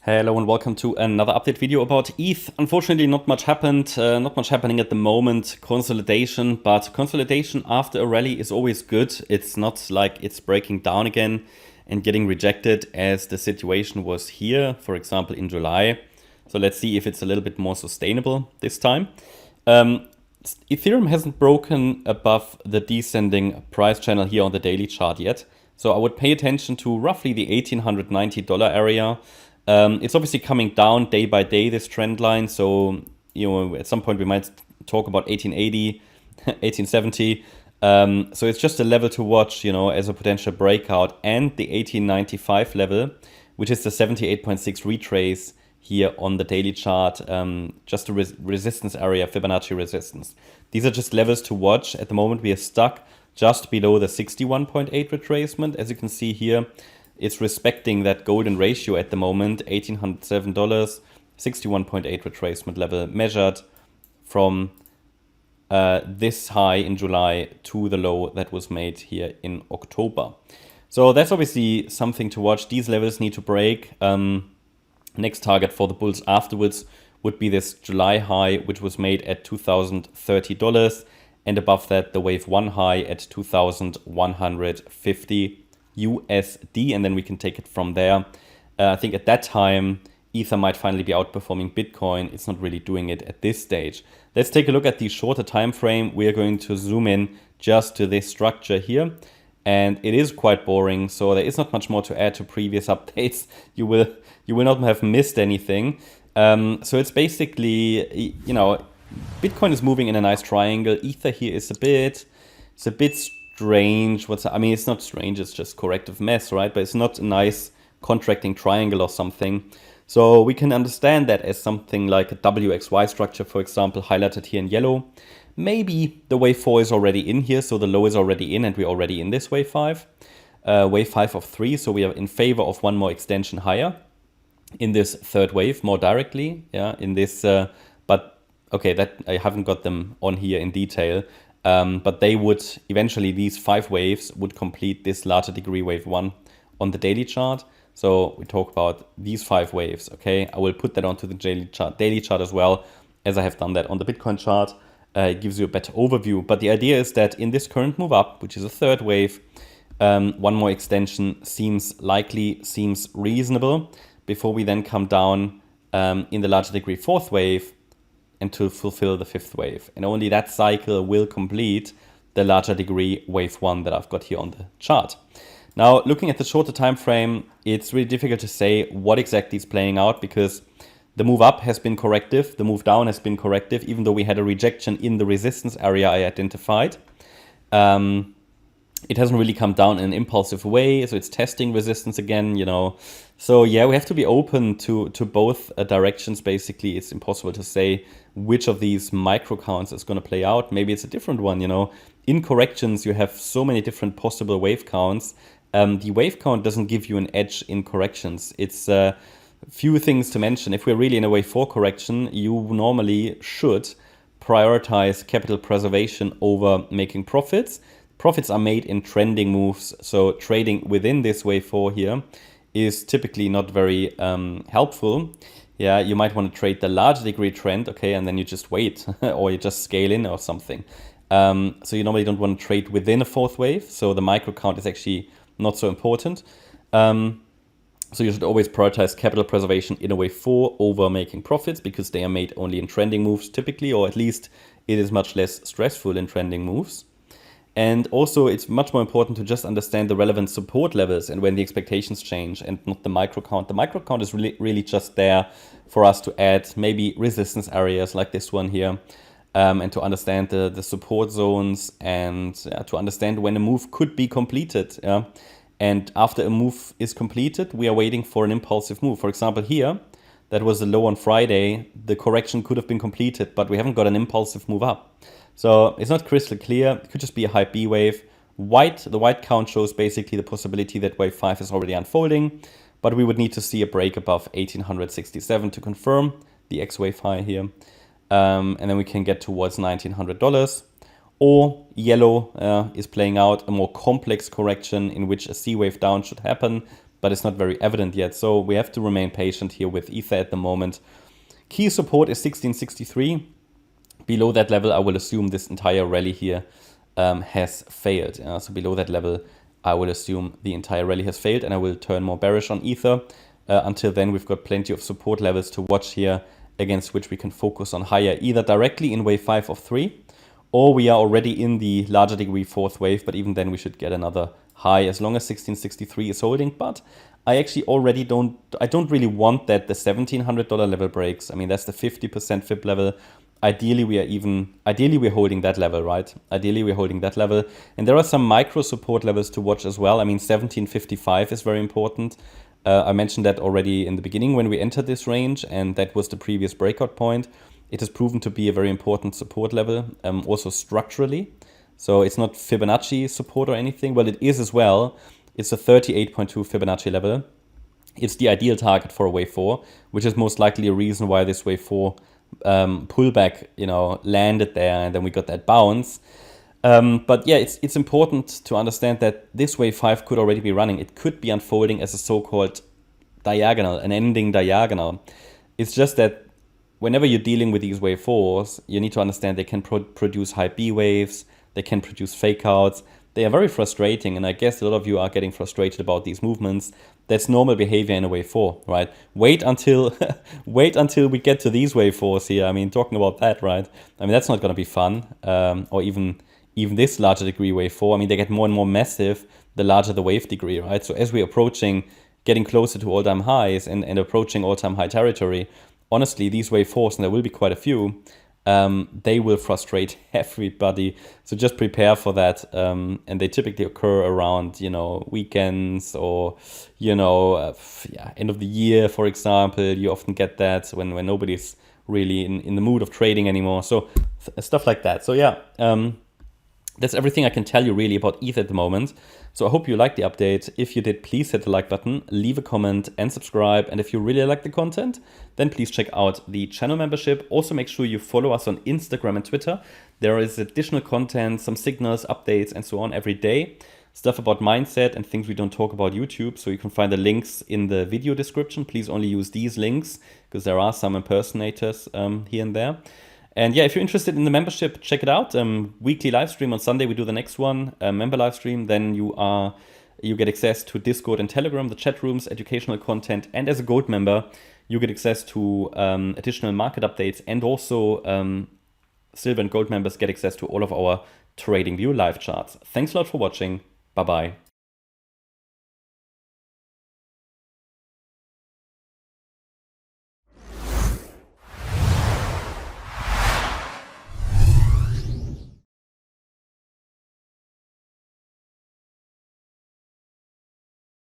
Hello and welcome to another update video about ETH. Unfortunately, not much happened, not much happening at the moment. Consolidation, but consolidation after a rally is always good. It's not like it's breaking down again and getting rejected as the situation was here, for example, in July. So let's see if it's a little bit more sustainable this time. Ethereum hasn't broken above the descending price channel here on the daily chart yet. So I would pay attention to roughly the $1,890 area. It's obviously coming down day by day, this trend line. So, at some point we might talk about 1880, 1870. So it's just a level to watch, as a potential breakout, and the 1895 level, which is the 78.6 retrace here on the daily chart, just a resistance area, Fibonacci resistance. These are just levels to watch. At the moment, we are stuck just below the 61.8 retracement. As you can see here, it's respecting that golden ratio at the moment, $1,807, 61.8 retracement level measured from this high in July to the low that was made here in October. So that's obviously something to watch. These levels need to break. Next target for the bulls afterwards would be this July high, which was made at $2,030. And above that, the wave one high at 2,150 USD, and then we can take it from there. I think at that time, Ether might finally be outperforming Bitcoin. It's not really doing it at this stage. Let's take a look at the shorter time frame. We are going to zoom in just to this structure here, and it is quite boring. So there is not much more to add to previous updates. You will not have missed anything. So it's basically, Bitcoin is moving in a nice triangle. Ether here is a bit strange. It's not strange, it's just corrective mess, right? But it's not a nice contracting triangle or something. So we can understand that as something like a WXY structure, for example, highlighted here in yellow. Maybe the wave 4 is already in here, so the low is already in and we're already in this wave 5. Wave 5 of 3, so we are in favor of one more extension higher in this third wave more directly. Yeah, in this, but okay, that I haven't got them on here in detail. But they would eventually, these 5 waves would complete this larger degree wave 1 on the daily chart. So we talk about these 5 waves. Okay, I will put that onto the daily chart as well, as I have done that on the Bitcoin chart. It gives you a better overview. But the idea is that in this current move up, which is a third wave, one more extension seems likely, seems reasonable, before we then come down in the larger degree fourth wave and to fulfill the fifth wave. And only that cycle will complete the larger degree wave 1 that I've got here on the chart. Now, looking at the shorter time frame, it's really difficult to say what exactly is playing out, because the move up has been corrective, the move down has been corrective, even though we had a rejection in the resistance area I identified. It hasn't really come down in an impulsive way, so it's testing resistance again, So yeah, we have to be open to both directions. Basically, it's impossible to say which of these micro counts is going to play out. Maybe it's a different one, In corrections, you have so many different possible wave counts. The wave count doesn't give you an edge in corrections. It's few things to mention. If we're really in a wave 4 correction, you normally should prioritize capital preservation over making profits. Profits are made in trending moves, so trading within this wave 4 here is typically not very helpful. Yeah, you might want to trade the large degree trend, okay, and then you just wait or you just scale in or something. So you normally don't want to trade within a fourth wave, so the micro count is actually not so important. So you should always prioritize capital preservation in a wave 4 over making profits, because they are made only in trending moves typically, or at least it is much less stressful in trending moves. And also, it's much more important to just understand the relevant support levels and when the expectations change, and not the micro count. The micro count is really just there for us to add maybe resistance areas like this one here, and to understand the support zones, and to understand when a move could be completed. And after a move is completed, we are waiting for an impulsive move. For example, here, that was the low on Friday. The correction could have been completed, but we haven't got an impulsive move up. So it's not crystal clear. It could just be a high B wave. The white count shows basically the possibility that wave 5 is already unfolding, but we would need to see a break above 1867 to confirm the X wave high here. And then we can get towards $1,900. Or yellow is playing out a more complex correction in which a C wave down should happen, but it's not very evident yet. So we have to remain patient here with Ether at the moment. Key support is 1663. Below that level, I will assume this entire rally here has failed. So below that level, I will assume the entire rally has failed, and I will turn more bearish on Ether. Until then, we've got plenty of support levels to watch here, against which we can focus on higher, either directly in wave 5 of 3, or we are already in the larger degree 4th wave, but even then we should get another high as long as 1663 is holding. But I actually already don't really want that the $1,700 level breaks. I mean, that's the 50% fib level. Ideally we're holding that level, right? Ideally we're holding that level. And there are some micro support levels to watch as well. I mean, 1755 is very important. I mentioned that already in the beginning when we entered this range, and that was the previous breakout point. It has proven to be a very important support level, also structurally. So it's not Fibonacci support or anything. Well, it is as well. It's a 38.2 Fibonacci level. It's the ideal target for a wave 4, which is most likely a reason why this wave 4 pullback, landed there, and then we got that bounce. But yeah, it's important to understand that this wave 5 could already be running. It could be unfolding as a so-called diagonal, an ending diagonal. It's just that whenever you're dealing with these wave 4s, you need to understand they can produce high B waves, they can produce fake outs. They are very frustrating, and I guess a lot of you are getting frustrated about these movements. That's normal behavior in a wave 4, right? Wait until we get to these wave 4s here. I mean, talking about that, right? I mean, that's not going to be fun. Or even this larger degree wave 4. I mean, they get more and more massive the larger the wave degree, right? So as we're approaching, getting closer to all-time highs and approaching all-time high territory, honestly, these wave 4s, and there will be quite a few, they will frustrate everybody. So just prepare for that. And they typically occur around, weekends or, end of the year, for example. You often get that when nobody's really in the mood of trading anymore. So stuff like that. So yeah, that's everything I can tell you really about ETH at the moment. So I hope you liked the update. If you did, please hit the like button, leave a comment and subscribe. And if you really like the content, then please check out the channel membership. Also make sure you follow us on Instagram and Twitter. There is additional content, some signals, updates, and so on every day. Stuff about mindset and things we don't talk about YouTube. So you can find the links in the video description. Please only use these links because there are some impersonators here and there. And yeah, if you're interested in the membership, check it out. Weekly live stream on Sunday, we do the next one, member live stream. Then you get access to Discord and Telegram, the chat rooms, educational content. And as a gold member, you get access to additional market updates. And also silver and gold members get access to all of our TradingView live charts. Thanks a lot for watching. Bye-bye.